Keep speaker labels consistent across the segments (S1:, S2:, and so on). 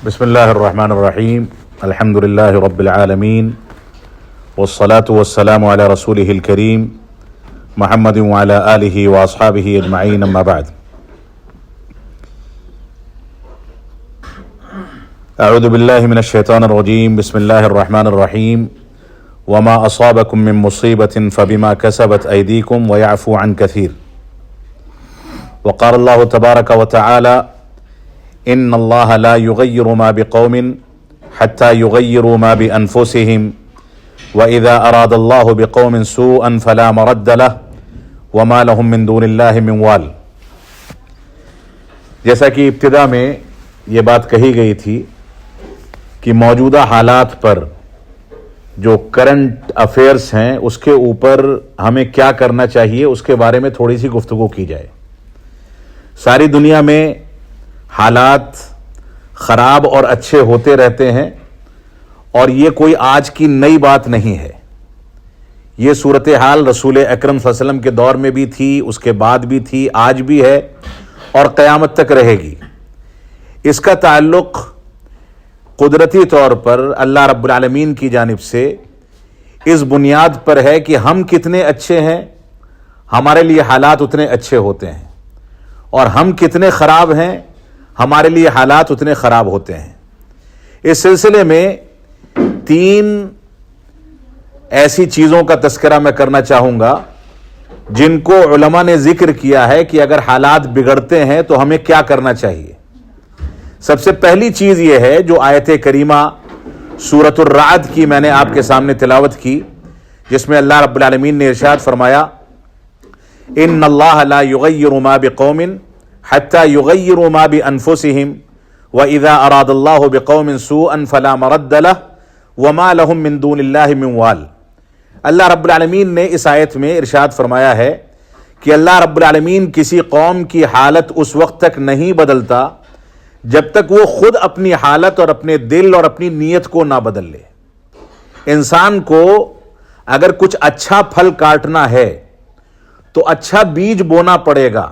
S1: بسم الله الرحمن الرحيم الحمد لله رب العالمين والصلاة والسلام على رسوله الكريم محمد وعلى آله وأصحابه أجمعين أما بعد. أعوذ بالله من الشيطان الرجيم. بسم الله الرحمن الرحيم. وما أصابكم من مصيبة فبما كسبت أيديكم ويعفو عن كثير. وقال الله تبارك وتعالى إن الله لا يغير ما بقوم حتى يغيروا ما بأنفسهم وإذا أراد الله بقوم سوءا فلا مرد له وما لهم من دون الله من وال. جیسا کہ ابتدا میں یہ بات کہی گئی تھی کہ موجودہ حالات پر جو کرنٹ افیئرس ہیں اس کے اوپر ہمیں کیا کرنا چاہیے اس کے بارے میں تھوڑی سی گفتگو کی جائے. ساری دنیا میں حالات خراب اور اچھے ہوتے رہتے ہیں اور یہ کوئی آج کی نئی بات نہیں ہے. یہ صورتحال رسول اکرم صلی اللہ علیہ وسلم کے دور میں بھی تھی، اس کے بعد بھی تھی، آج بھی ہے اور قیامت تک رہے گی. اس کا تعلق قدرتی طور پر اللہ رب العالمین کی جانب سے اس بنیاد پر ہے کہ ہم کتنے اچھے ہیں ہمارے لیے حالات اتنے اچھے ہوتے ہیں، اور ہم کتنے خراب ہیں ہمارے لیے حالات اتنے خراب ہوتے ہیں. اس سلسلے میں 3 ایسی چیزوں کا تذکرہ میں کرنا چاہوں گا جن کو علماء نے ذکر کیا ہے کہ اگر حالات بگڑتے ہیں تو ہمیں کیا کرنا چاہیے. سب سے پہلی چیز یہ ہے جو آیت کریمہ سورۃ الرعد کی میں نے آپ کے سامنے تلاوت کی، جس میں اللہ رب العالمین نے ارشاد فرمایا ان اللہ لا یغیر ما بقوم حتی یغیروا ما بانفسہم واذا اراد اللہ بقوم سوءا فلا مرد لہ وما لہم من دون اللہ من وال. اللہ رب العالمین نے اس آیت میں ارشاد فرمایا ہے کہ اللہ رب العالمین کسی قوم کی حالت اس وقت تک نہیں بدلتا جب تک وہ خود اپنی حالت اور اپنے دل اور اپنی نیت کو نہ بدل لے. انسان کو اگر کچھ اچھا پھل کاٹنا ہے تو اچھا بیج بونا پڑے گا.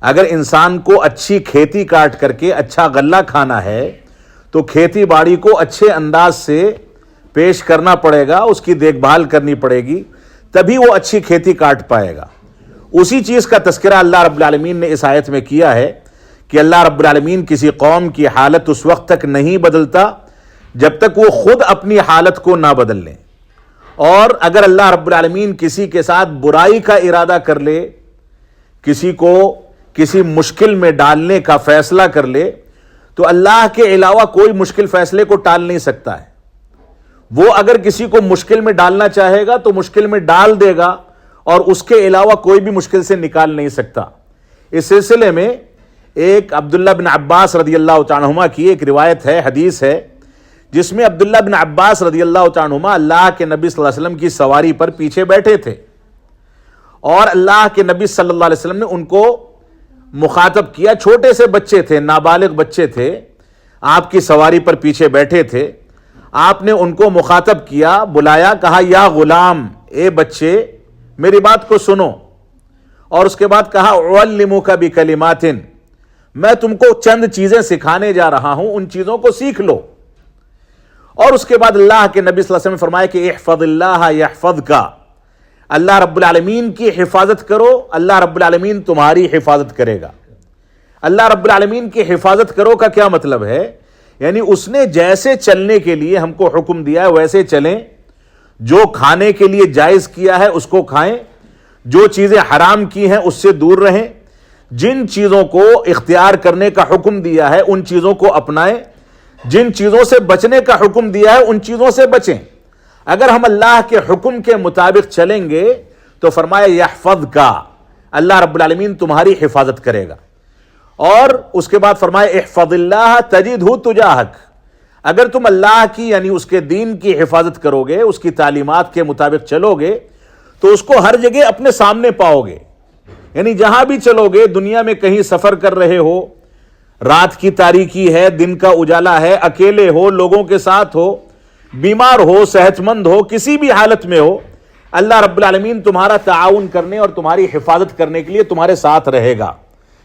S1: اگر انسان کو اچھی کھیتی کاٹ کر کے اچھا غلہ کھانا ہے تو کھیتی باڑی کو اچھے انداز سے پیش کرنا پڑے گا، اس کی دیکھ بھال کرنی پڑے گی، تبھی وہ اچھی کھیتی کاٹ پائے گا. اسی چیز کا تذکرہ اللہ رب العالمین نے اس آیت میں کیا ہے کہ اللہ رب العالمین کسی قوم کی حالت اس وقت تک نہیں بدلتا جب تک وہ خود اپنی حالت کو نہ بدل لیں. اور اگر اللہ رب العالمین کسی کے ساتھ برائی کا ارادہ کر لے، کسی کو کسی مشکل میں ڈالنے کا فیصلہ کر لے، تو اللہ کے علاوہ کوئی مشکل فیصلے کو ٹال نہیں سکتا ہے. وہ اگر کسی کو مشکل میں ڈالنا چاہے گا تو مشکل میں ڈال دے گا اور اس کے علاوہ کوئی بھی مشکل سے نکال نہیں سکتا. اس سلسلے میں ایک عبداللہ بن عباس رضی اللہ تعالیٰ عنہما کی ایک روایت ہے، حدیث ہے، جس میں عبداللہ بن عباس رضی اللہ تعالیٰ عنہما اللہ کے نبی صلی اللہ علیہ وسلم کی سواری پر پیچھے بیٹھے تھے، اور اللہ کے نبی صلی اللہ علیہ وسلم نے ان کو مخاطب کیا. چھوٹے سے بچے تھے، نابالغ بچے تھے، آپ کی سواری پر پیچھے بیٹھے تھے. آپ نے ان کو مخاطب کیا، بلایا، کہا یا غلام، اے بچے میری بات کو سنو. اور اس کے بعد کہا اعلمک بکلمات، میں تم کو چند چیزیں سکھانے جا رہا ہوں، ان چیزوں کو سیکھ لو. اور اس کے بعد اللہ کے نبی صلی اللہ علیہ وسلم نے فرمایا کہ احفظ اللہ یحفظک، اللہ رب العالمین کی حفاظت کرو، اللہ رب العالمین تمہاری حفاظت کرے گا. اللہ رب العالمین کی حفاظت کرو کا کیا مطلب ہے؟ یعنی اس نے جیسے چلنے کے لیے ہم کو حکم دیا ہے ویسے چلیں، جو کھانے کے لیے جائز کیا ہے اس کو کھائیں، جو چیزیں حرام کی ہیں اس سے دور رہیں، جن چیزوں کو اختیار کرنے کا حکم دیا ہے ان چیزوں کو اپنائیں، جن چیزوں سے بچنے کا حکم دیا ہے ان چیزوں سے بچیں. اگر ہم اللہ کے حکم کے مطابق چلیں گے تو فرمایا یحفظک، اللہ رب العالمین تمہاری حفاظت کرے گا. اور اس کے بعد فرمایا احفظ اللہ تجدہ تجاہک، اگر تم اللہ کی یعنی اس کے دین کی حفاظت کرو گے، اس کی تعلیمات کے مطابق چلو گے تو اس کو ہر جگہ اپنے سامنے پاؤ گے. یعنی جہاں بھی چلو گے، دنیا میں کہیں سفر کر رہے ہو، رات کی تاریکی ہے، دن کا اجالا ہے، اکیلے ہو، لوگوں کے ساتھ ہو، بیمار ہو، صحت مند ہو، کسی بھی حالت میں ہو، اللہ رب العالمین تمہارا تعاون کرنے اور تمہاری حفاظت کرنے کے لیے تمہارے ساتھ رہے گا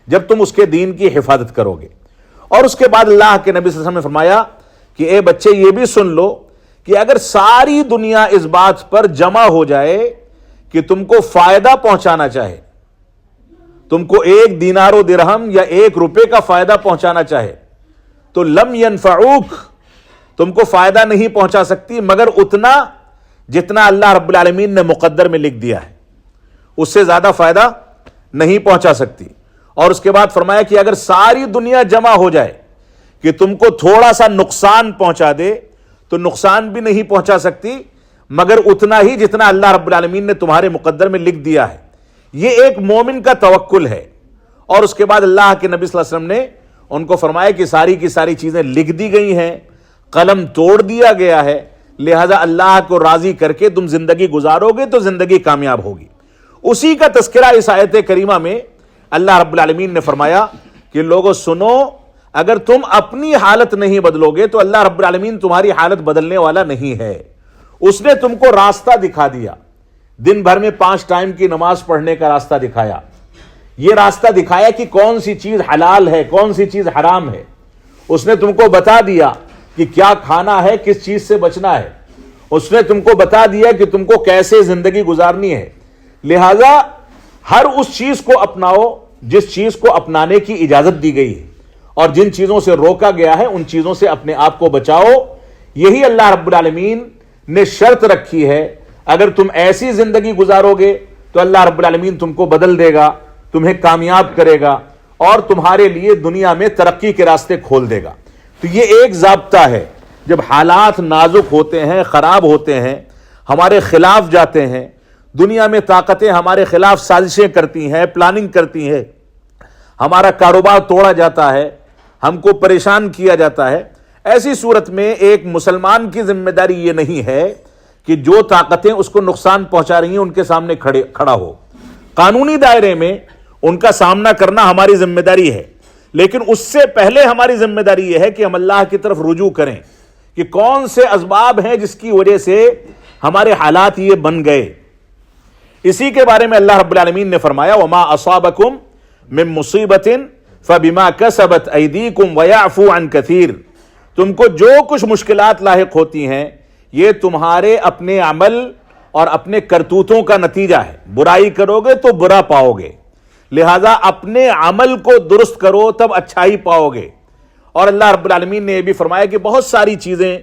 S1: جب تم اس کے دین کی حفاظت کرو گے. اور اس کے بعد اللہ کے نبی صلی اللہ علیہ وسلم نے فرمایا کہ اے بچے یہ بھی سن لو کہ اگر ساری دنیا اس بات پر جمع ہو جائے کہ تم کو فائدہ پہنچانا چاہے، تم کو 1 دینار و درہم یا 1 روپے کا فائدہ پہنچانا چاہے، تو لم ینفعوک، تم کو فائدہ نہیں پہنچا سکتی مگر اتنا جتنا اللہ رب العالمین نے مقدر میں لکھ دیا ہے، اس سے زیادہ فائدہ نہیں پہنچا سکتی۔ اور اس کے بعد فرمایا کہ اگر ساری دنیا جمع ہو جائے کہ تم کو تھوڑا سا نقصان پہنچا دے تو نقصان بھی نہیں پہنچا سکتی مگر اتنا ہی جتنا اللہ رب العالمین نے تمہارے مقدر میں لکھ دیا ہے۔ یہ ایک مومن کا توکل ہے۔ اور اس کے بعد اللہ کے نبی صلی اللہ علیہ وسلم نے ان کو فرمایا کہ ساری کی ساری چیزیں لکھ دی گئی ہیں، قلم توڑ دیا گیا ہے، لہذا اللہ کو راضی کر کے تم زندگی گزارو گے تو زندگی کامیاب ہوگی۔ اسی کا تذکرہ اس آیت کریمہ میں اللہ رب العالمین نے فرمایا کہ لوگوں سنو، اگر تم اپنی حالت نہیں بدلو گے تو اللہ رب العالمین تمہاری حالت بدلنے والا نہیں ہے۔ اس نے تم کو راستہ دکھا دیا، دن بھر میں 5 ٹائم کی نماز پڑھنے کا راستہ دکھایا، یہ راستہ دکھایا کہ کون سی چیز حلال ہے کون سی چیز حرام ہے، اس نے تم کو بتا دیا کہ کیا کھانا ہے کس چیز سے بچنا ہے، اس نے تم کو بتا دیا کہ تم کو کیسے زندگی گزارنی ہے۔ لہذا ہر اس چیز کو اپناؤ جس چیز کو اپنانے کی اجازت دی گئی ہے، اور جن چیزوں سے روکا گیا ہے ان چیزوں سے اپنے آپ کو بچاؤ۔ یہی اللہ رب العالمین نے شرط رکھی ہے، اگر تم ایسی زندگی گزارو گے تو اللہ رب العالمین تم کو بدل دے گا، تمہیں کامیاب کرے گا اور تمہارے لیے دنیا میں ترقی کے راستے کھول دے گا۔ تو یہ ایک ضابطہ ہے، جب حالات نازک ہوتے ہیں، خراب ہوتے ہیں، ہمارے خلاف جاتے ہیں، دنیا میں طاقتیں ہمارے خلاف سازشیں کرتی ہیں، پلاننگ کرتی ہیں، ہمارا کاروبار توڑا جاتا ہے، ہم کو پریشان کیا جاتا ہے، ایسی صورت میں ایک مسلمان کی ذمہ داری یہ نہیں ہے کہ جو طاقتیں اس کو نقصان پہنچا رہی ہیں ان کے سامنے کھڑا ہو۔ قانونی دائرے میں ان کا سامنا کرنا ہماری ذمہ داری ہے، لیکن اس سے پہلے ہماری ذمہ داری یہ ہے کہ ہم اللہ کی طرف رجوع کریں کہ کون سے اسباب ہیں جس کی وجہ سے ہمارے حالات یہ بن گئے۔ اسی کے بارے میں اللہ رب العالمین نے فرمایا وما اصابکم من مصیبت فبما کسبت ایدیکم ویعفو عن کثیر، تم کو جو کچھ مشکلات لاحق ہوتی ہیں یہ تمہارے اپنے عمل اور اپنے کرتوتوں کا نتیجہ ہے، برائی کرو گے تو برا پاؤ گے، لہذا اپنے عمل کو درست کرو تب اچھائی پاؤ گے۔ اور اللہ رب العالمین نے یہ بھی فرمایا کہ بہت ساری چیزیں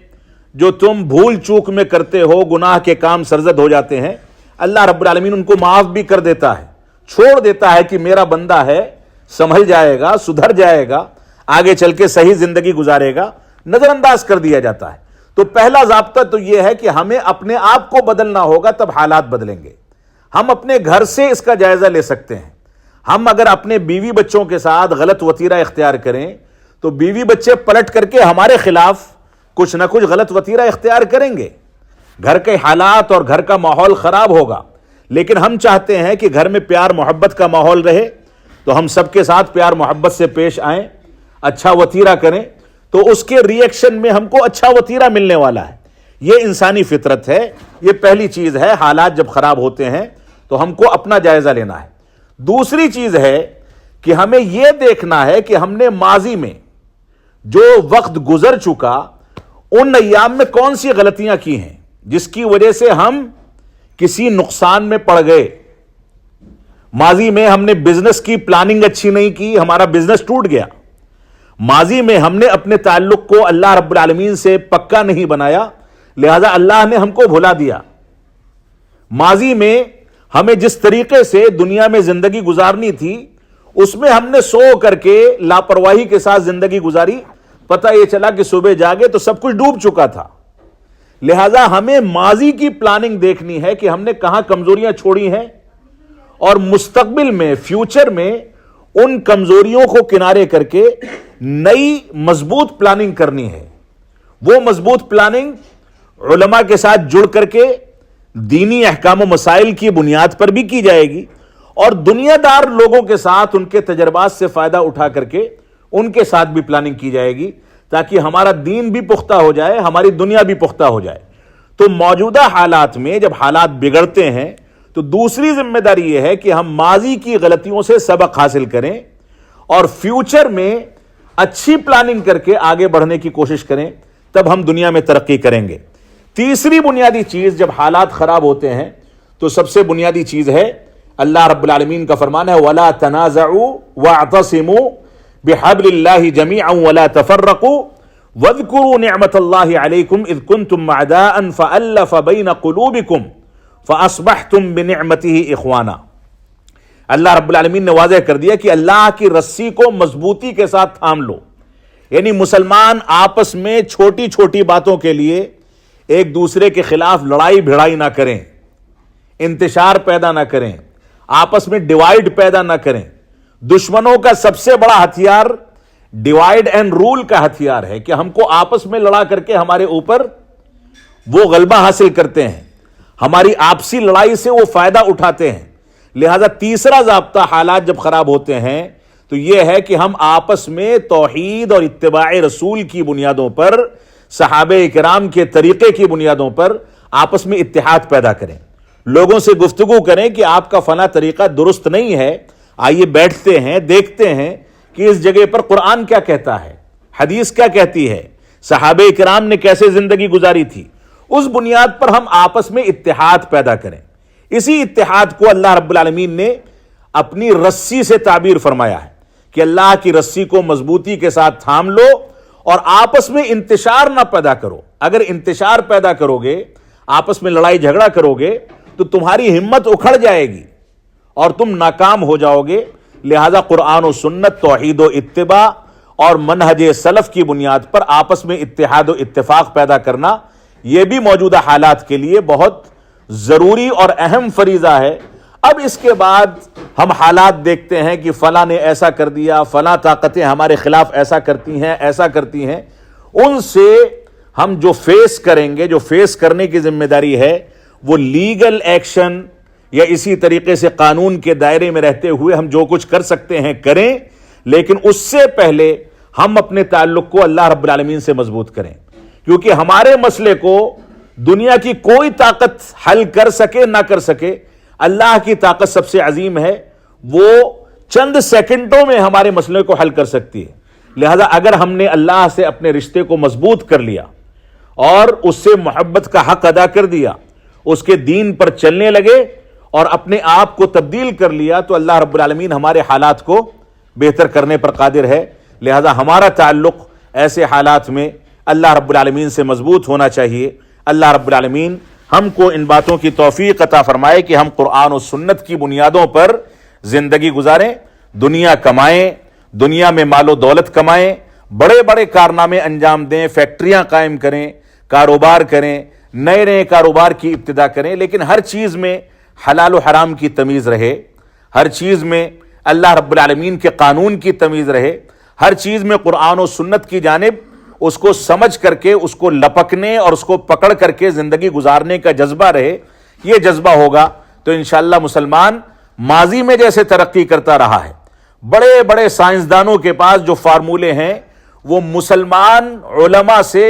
S1: جو تم بھول چوک میں کرتے ہو، گناہ کے کام سرزد ہو جاتے ہیں، اللہ رب العالمین ان کو معاف بھی کر دیتا ہے، چھوڑ دیتا ہے کہ میرا بندہ ہے، سنبھل جائے گا، سدھر جائے گا، آگے چل کے صحیح زندگی گزارے گا، نظر انداز کر دیا جاتا ہے۔ تو پہلا ضابطہ تو یہ ہے کہ ہمیں اپنے آپ کو بدلنا ہوگا تب حالات بدلیں گے۔ ہم اپنے گھر سے اس کا جائزہ لے سکتے ہیں۔ ہم اگر اپنے بیوی بچوں کے ساتھ غلط وتیرہ اختیار کریں تو بیوی بچے پلٹ کر کے ہمارے خلاف کچھ نہ کچھ غلط وتیرہ اختیار کریں گے، گھر کے حالات اور گھر کا ماحول خراب ہوگا۔ لیکن ہم چاہتے ہیں کہ گھر میں پیار محبت کا ماحول رہے، تو ہم سب کے ساتھ پیار محبت سے پیش آئیں، اچھا وتیرہ کریں، تو اس کے ری ایکشن میں ہم کو اچھا وتیرہ ملنے والا ہے۔ یہ انسانی فطرت ہے، یہ پہلی چیز ہے۔ حالات جب خراب ہوتے ہیں تو ہم کو اپنا جائزہ لینا ہے۔ دوسری چیز ہے کہ ہمیں یہ دیکھنا ہے کہ ہم نے ماضی میں جو وقت گزر چکا ان ایام میں کون سی غلطیاں کی ہیں جس کی وجہ سے ہم کسی نقصان میں پڑ گئے۔ ماضی میں ہم نے بزنس کی پلاننگ اچھی نہیں کی، ہمارا بزنس ٹوٹ گیا۔ ماضی میں ہم نے اپنے تعلق کو اللہ رب العالمین سے پکا نہیں بنایا، لہذا اللہ نے ہم کو بھلا دیا۔ ماضی میں ہمیں جس طریقے سے دنیا میں زندگی گزارنی تھی اس میں ہم نے سو کر کے لاپرواہی کے ساتھ زندگی گزاری، پتہ یہ چلا کہ صبح جاگے تو سب کچھ ڈوب چکا تھا۔ لہذا ہمیں ماضی کی پلاننگ دیکھنی ہے کہ ہم نے کہاں کمزوریاں چھوڑی ہیں، اور مستقبل میں فیوچر میں ان کمزوریوں کو کنارے کر کے نئی مضبوط پلاننگ کرنی ہے۔ وہ مضبوط پلاننگ علماء کے ساتھ جڑ کر کے دینی احکام و مسائل کی بنیاد پر بھی کی جائے گی، اور دنیا دار لوگوں کے ساتھ ان کے تجربات سے فائدہ اٹھا کر کے ان کے ساتھ بھی پلاننگ کی جائے گی، تاکہ ہمارا دین بھی پختہ ہو جائے، ہماری دنیا بھی پختہ ہو جائے۔ تو موجودہ حالات میں جب حالات بگڑتے ہیں تو دوسری ذمہ داری یہ ہے کہ ہم ماضی کی غلطیوں سے سبق حاصل کریں اور فیوچر میں اچھی پلاننگ کر کے آگے بڑھنے کی کوشش کریں, تب ہم دنیا میں ترقی کریں گے. تیسری بنیادی چیز جب حالات خراب ہوتے ہیں تو سب سے بنیادی چیز ہے اللہ رب العالمین کا فرمان ہے وَلَا تَنَازَعُوا وَاعْتَصِمُوا بِحَبْلِ اللَّهِ جَمِيعًا وَلَا تَفَرَّقُوا وَاذْكُرُوا نِعْمَةَ اللَّهِ عَلَيْكُمْ إِذْ كُنْتُمْ أَعْدَاءً فَأَلَّفَ بَيْنَ قُلُوبِكُمْ فَأَصْبَحْتُمْ بِنِعْمَتِهِ إِخْوَانًا. اللہ رب العالمین نے واضح کر دیا کہ اللہ کی رسی کو مضبوطی کے ساتھ تھام لو, یعنی مسلمان آپس میں چھوٹی چھوٹی باتوں کے لیے ایک دوسرے کے خلاف لڑائی بھڑائی نہ کریں, انتشار پیدا نہ کریں, آپس میں ڈیوائیڈ پیدا نہ کریں. دشمنوں کا سب سے بڑا ہتھیار ڈیوائیڈ اینڈ رول کا ہتھیار ہے کہ ہم کو آپس میں لڑا کر کے ہمارے اوپر وہ غلبہ حاصل کرتے ہیں, ہماری آپسی لڑائی سے وہ فائدہ اٹھاتے ہیں. لہذا تیسرا ضابطہ حالات جب خراب ہوتے ہیں تو یہ ہے کہ ہم آپس میں توحید اور اتباع رسول کی بنیادوں پر, صحابہ کرام کے طریقے کی بنیادوں پر آپس میں اتحاد پیدا کریں. لوگوں سے گفتگو کریں کہ آپ کا فلاں طریقہ درست نہیں ہے, آئیے بیٹھتے ہیں, دیکھتے ہیں کہ اس جگہ پر قرآن کیا کہتا ہے, حدیث کیا کہتی ہے, صحابہ کرام نے کیسے زندگی گزاری تھی. اس بنیاد پر ہم آپس میں اتحاد پیدا کریں. اسی اتحاد کو اللہ رب العالمین نے اپنی رسی سے تعبیر فرمایا ہے کہ اللہ کی رسی کو مضبوطی کے ساتھ تھام لو اور آپس میں انتشار نہ پیدا کرو. اگر انتشار پیدا کرو گے, آپس میں لڑائی جھگڑا کرو گے تو تمہاری ہمت اکھڑ جائے گی اور تم ناکام ہو جاؤ گے. لہذا قرآن و سنت, توحید و اتباع اور منہج سلف کی بنیاد پر آپس میں اتحاد و اتفاق پیدا کرنا, یہ بھی موجودہ حالات کے لیے بہت ضروری اور اہم فریضہ ہے. اب اس کے بعد ہم حالات دیکھتے ہیں کہ فلاں نے ایسا کر دیا, فلاں طاقتیں ہمارے خلاف ایسا کرتی ہیں, ایسا کرتی ہیں. ان سے ہم جو فیس کریں گے, جو فیس کرنے کی ذمہ داری ہے, وہ لیگل ایکشن یا اسی طریقے سے قانون کے دائرے میں رہتے ہوئے ہم جو کچھ کر سکتے ہیں کریں, لیکن اس سے پہلے ہم اپنے تعلق کو اللہ رب العالمین سے مضبوط کریں, کیونکہ ہمارے مسئلے کو دنیا کی کوئی طاقت حل کر سکے نہ کر سکے, اللہ کی طاقت سب سے عظیم ہے, وہ چند سیکنڈوں میں ہمارے مسئلے کو حل کر سکتی ہے. لہذا اگر ہم نے اللہ سے اپنے رشتے کو مضبوط کر لیا اور اس سے محبت کا حق ادا کر دیا, اس کے دین پر چلنے لگے اور اپنے آپ کو تبدیل کر لیا, تو اللہ رب العالمین ہمارے حالات کو بہتر کرنے پر قادر ہے. لہذا ہمارا تعلق ایسے حالات میں اللہ رب العالمین سے مضبوط ہونا چاہیے. اللہ رب العالمین ہم کو ان باتوں کی توفیق عطا فرمائے کہ ہم قرآن و سنت کی بنیادوں پر زندگی گزاریں, دنیا کمائیں, دنیا میں مال و دولت کمائیں, بڑے بڑے کارنامے انجام دیں, فیکٹریاں قائم کریں, کاروبار کریں, نئے نئے کاروبار کی ابتدا کریں, لیکن ہر چیز میں حلال و حرام کی تمیز رہے, ہر چیز میں اللہ رب العالمین کے قانون کی تمیز رہے, ہر چیز میں قرآن و سنت کی جانب اس کو سمجھ کر کے اس کو لپکنے اور اس کو پکڑ کر کے زندگی گزارنے کا جذبہ رہے. یہ جذبہ ہوگا تو انشاءاللہ مسلمان ماضی میں جیسے ترقی کرتا رہا ہے, بڑے بڑے سائنسدانوں کے پاس جو فارمولے ہیں وہ مسلمان علماء سے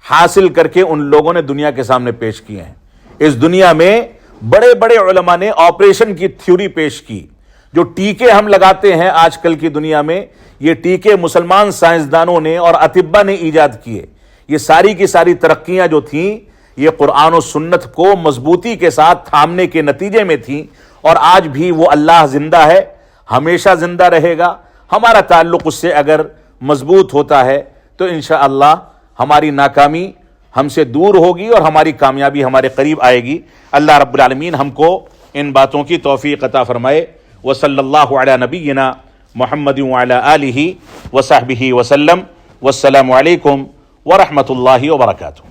S1: حاصل کر کے ان لوگوں نے دنیا کے سامنے پیش کیے ہیں. اس دنیا میں بڑے بڑے علماء نے آپریشن کی تھیوری پیش کی. جو ٹیکے ہم لگاتے ہیں آج کل کی دنیا میں, یہ ٹیکے مسلمان سائنسدانوں نے اور اطباء نے ایجاد کیے. یہ ساری کی ساری ترقیاں جو تھیں یہ قرآن و سنت کو مضبوطی کے ساتھ تھامنے کے نتیجے میں تھیں, اور آج بھی وہ اللہ زندہ ہے, ہمیشہ زندہ رہے گا. ہمارا تعلق اس سے اگر مضبوط ہوتا ہے تو انشاءاللہ ہماری ناکامی ہم سے دور ہوگی اور ہماری کامیابی ہمارے قریب آئے گی. اللہ رب العالمین ہم کو ان باتوں کی توفیق عطا فرمائے. وصلی اللہ علی نبینا محمد وعلی آلہ وصحبہ وسلم. والسلام علیکم ورحمۃ اللہ وبرکاتہ.